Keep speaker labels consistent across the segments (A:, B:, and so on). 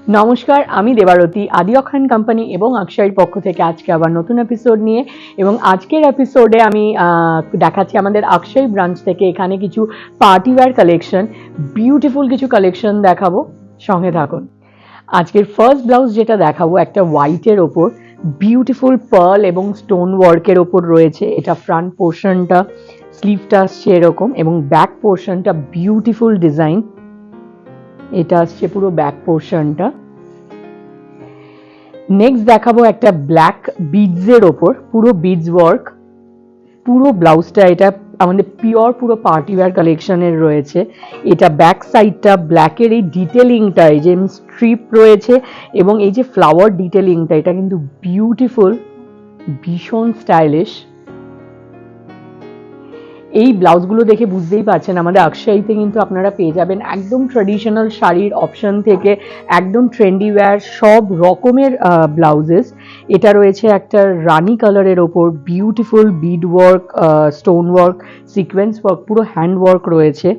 A: নমস্কার, আমি দেবারতী আদি অখান কোম্পানি এবং আকশাইয়ের পক্ষ থেকে আজকে আবার নতুন এপিসোড নিয়ে। এবং আজকের এপিসোডে আমি দেখাচ্ছি আমাদের আকশাই ব্রাঞ্চ থেকে এখানে কিছু পার্টিওয়্যার কালেকশন, বিউটিফুল কিছু কালেকশন দেখাবো, সঙ্গে থাকুন। আজকের ফার্স্ট ব্লাউজ যেটা দেখাবো একটা হোয়াইটের ওপর বিউটিফুল পার্ল এবং স্টোন ওয়ার্কের ওপর রয়েছে। এটা ফ্রন্ট পোর্শনটা, স্লিভটা আসছে এরকম এবং ব্যাক পোর্শনটা বিউটিফুল ডিজাইন। এটা আসছে পুরো ব্যাক পোর্শনটা। নেক্সট দেখাবো একটা ব্ল্যাক বিডসের ওপর পুরো বিডস ওয়ার্ক, পুরো ব্লাউজটা এটা আমাদের পিওর পুরো পার্টিওয়্যার কালেকশনের রয়েছে। এটা ব্যাক সাইডটা ব্ল্যাকের এই ডিটেলিংটা, এই যে স্ট্রিপ রয়েছে এবং এই যে ফ্লাওয়ার ডিটেলিংটা, এটা কিন্তু বিউটিফুল, ভীষণ স্টাইলিশ। এই ব্লাউজগুলো দেখে বুঝতেই পারছেন আমাদের আকশাইতে কিন্তু আপনারা পেয়ে যাবেন একদম ট্র্যাডিশনাল শাড়ির অপশন থেকে একদম ট্রেন্ডি ওয়্যার সব রকমের ব্লাউজেস। এটা রয়েছে একটা রানি কালারের ওপর beautiful bead work, stone work, sequence work, পুরো হ্যান্ড ওয়ার্ক রয়েছে।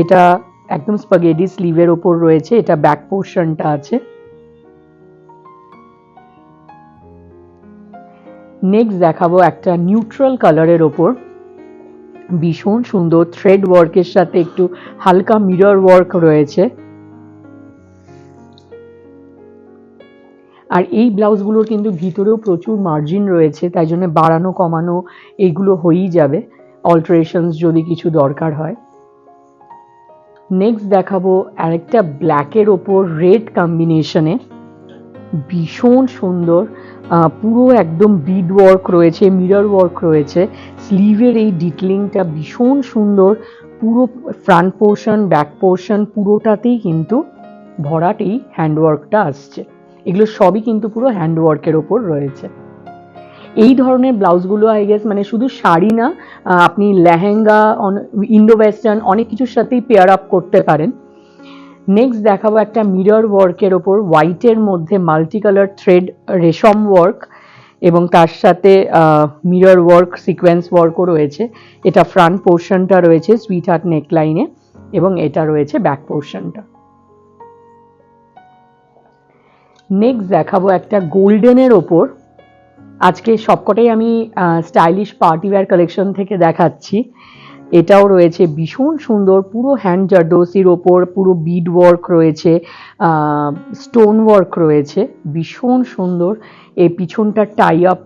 A: এটা একদম স্পাগেটি স্লিভের ওপর রয়েছে। এটা ব্যাক পোর্শনটা আছে। নেক্সট দেখাবো একটা নিউট্রাল কালারের ওপর ভীষণ সুন্দর থ্রেড ওয়ার্কের সাথে একটু হালকা মিরর ওয়ার্ক রয়েছে। আর এই ব্লাউজগুলোর কিন্তু ভিতরেও প্রচুর মার্জিন রয়েছে, তাই জন্য বাড়ানো কমানো এইগুলো হয়েই যাবে, অল্টারেশনস যদি কিছু দরকার হয়। নেক্সট দেখাবো আরেকটা ব্ল্যাকের ওপর রেড কম্বিনেশনে, ভীষণ সুন্দর, পুরো একদম বিড ওয়ার্ক রয়েছে, মিরর ওয়ার্ক রয়েছে। স্লিভের এই ডিটেলিংটা ভীষণ সুন্দর, পুরো ফ্রন্ট পোর্শন ব্যাক পোর্শন পুরোটাতেই কিন্তু ভরাটেই হ্যান্ডওয়ার্কটা আসছে। এগুলো সবই কিন্তু পুরো হ্যান্ডওয়ার্কের ওপর রয়েছে। এই ধরনের ব্লাউজগুলো আই গেস মানে শুধু শাড়ি না, আপনি লেহেঙ্গা, ইন্ডো ওয়েস্টার্ন অনেক কিছুর সাথেই পেয়ার আপ করতে পারেন। নেক্সট দেখাবো একটা মিরর ওয়ার্কের ওপর হোয়াইটের মধ্যে মাল্টি কালার থ্রেড রেশম ওয়ার্ক এবং তার সাথে মিরর ওয়ার্ক সিকোয়েন্স ওয়ার্কও রয়েছে। এটা ফ্রন্ট পোর্শনটা রয়েছে সুইট হার্ট নেকলাইনে এবং এটা রয়েছে ব্যাক পোর্শনটা। নেক্সট দেখাবো একটা গোল্ডেনের ওপর, আজকে সবকটাই আমি স্টাইলিশ পার্টিওয়্যার কালেকশন থেকে দেখাচ্ছি। এটাও রয়েছে ভীষণ সুন্দর, পুরো হ্যান্ড জারদোসির ওপর পুরো বিড ওয়ার্ক রয়েছে, স্টোন ওয়ার্ক রয়েছে, ভীষণ সুন্দর। এই পিছনটা টাই আপ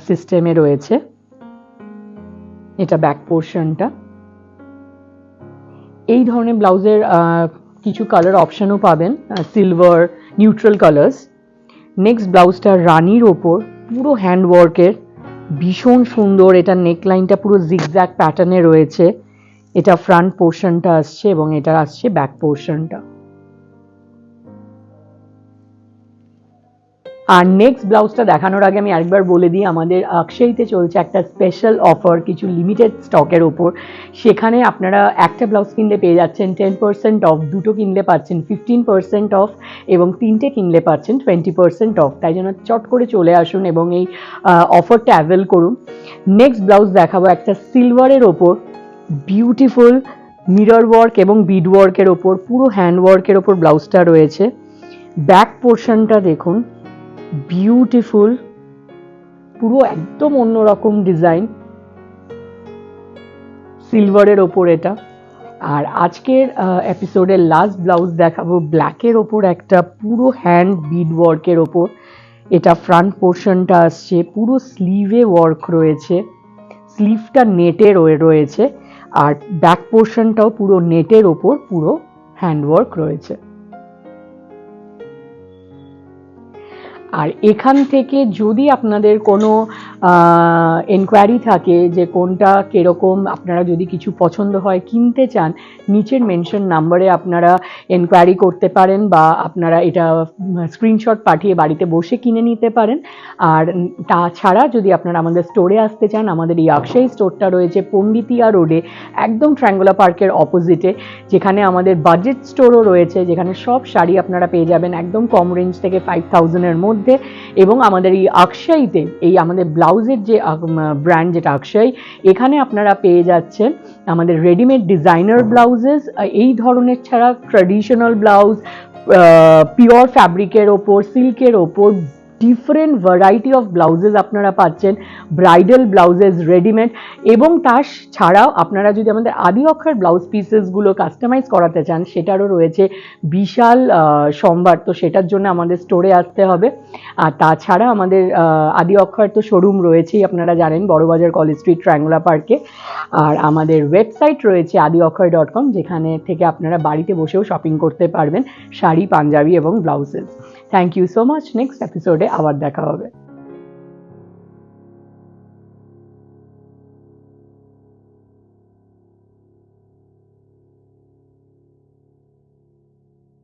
A: সিস্টেমে রয়েছে। এটা ব্যাক পোর্শনটা। এই ধরনের ব্লাউজের কিছু কালার অপশনও পাবেন, সিলভার, নিউট্রাল কালার্স। নেক্সট ব্লাউজটা রানির ওপর পুরো হ্যান্ড ওয়ার্কের, ভীষণ সুন্দর। এটা নেকলাইনটা পুরো জিগজ্যাগ প্যাটার্নে রয়েছে। এটা ফ্রন্ট পোর্শনটা আসছে এবং এটা আসছে ব্যাক পোর্শনটা। আর নেক্সট ব্লাউজটা দেখানোর আগে আমি আরেকবার বলে দিই, আমাদের আকশাইতে চলছে একটা স্পেশাল অফার কিছু লিমিটেড স্টকের ওপর। সেখানে আপনারা একটা ব্লাউজ কিনলে পেয়ে যাচ্ছেন 10% অফ, দুটো কিনলে পাচ্ছেন 15% অফ এবং তিনটে কিনলে পাচ্ছেন 20% অফ। তাই জন্য চট করে চলে আসুন এবং এই অফারটা অ্যাভেল করুন। নেক্সট ব্লাউজ দেখাবো একটা সিলভারের ওপর বিউটিফুল মিরর ওয়ার্ক এবং বিড ওয়ার্কের ওপর পুরো হ্যান্ড ওয়ার্কের ওপর ব্লাউজটা রয়েছে। ব্যাক পোর্শনটা দেখুন, বিউটিফুল, পুরো একদম অন্যরকম ডিজাইন, সিলভারের ওপর এটা। আর আজকের এপিসোডের লাস্ট ব্লাউজ দেখাবো ব্ল্যাকের ওপর একটা পুরো হ্যান্ড বিড ওয়ার্কের ওপর। এটা ফ্রন্ট পোর্শনটা আসছে, পুরো স্লিভে ওয়ার্ক রয়েছে, স্লিভটা নেটের রয়েছে আর ব্যাক পোর্শনটাও পুরো নেটের ওপর পুরো হ্যান্ড ওয়ার্ক রয়েছে। আর এখান থেকে যদি আপনাদের কোনো এনকোয়ারি থাকে যে কোনটা কীরকম, আপনারা যদি কিছু পছন্দ হয় কিনতে চান, নিচের মেনশন নাম্বারে আপনারা এনকোয়ারি করতে পারেন বা আপনারা এটা স্ক্রিনশট পাঠিয়ে বাড়িতে বসে কিনে নিতে পারেন। আর তাছাড়া যদি আপনারা আমাদের স্টোরে আসতে চান, আমাদের এই আকশাই স্টোরটা রয়েছে পণ্ডিতিয়া রোডে, একদম ট্রায়াঙ্গুলার পার্কের অপোজিটে, যেখানে আমাদের বাজেট স্টোরও রয়েছে, যেখানে সব শাড়ি আপনারা পেয়ে যাবেন একদম কম রেঞ্জ থেকে 5000-এর মধ্যে। মধ্যে। এবং আমাদের এই আকশাইতে, এই আমাদের ব্লাউজের যে ব্র্যান্ড যেটা আকশাই, এখানে আপনারা পেয়ে যাচ্ছেন আমাদের রেডিমেড ডিজাইনার ব্লাউজেস, এই ধরনের ছাড়া ট্র্যাডিশনাল ব্লাউজ, পিওর ফ্যাব্রিকের ওপর, সিল্কের ওপর ডিফারেন্ট ভ্যারাইটি অফ ব্লাউজেস আপনারা পাচ্ছেন, ব্রাইডাল ব্লাউজেস রেডিমেড। এবং তার ছাড়াও আপনারা যদি আমাদের আদি অক্ষর ব্লাউজ পিসেসগুলো কাস্টমাইজ করাতে চান, সেটারও রয়েছে বিশাল সম্ভার। তো সেটার জন্য আমাদের স্টোরে আসতে হবে। আর তাছাড়া আমাদের আদি অক্ষর তো শোরুম রয়েছেই, আপনারা জানেন, বড়বাজার কলেজ স্ট্রিট ট্রায়াঙ্গুলার পার্কে। আর আমাদের ওয়েবসাইট রয়েছে adiokhoy.com, যেখানে থেকে আপনারা বাড়িতে বসেও শপিং করতে পারবেন শাড়ি, পাঞ্জাবি এবং blouses. Thank you so much. Next এপিসোডে আবার দেখা হবে।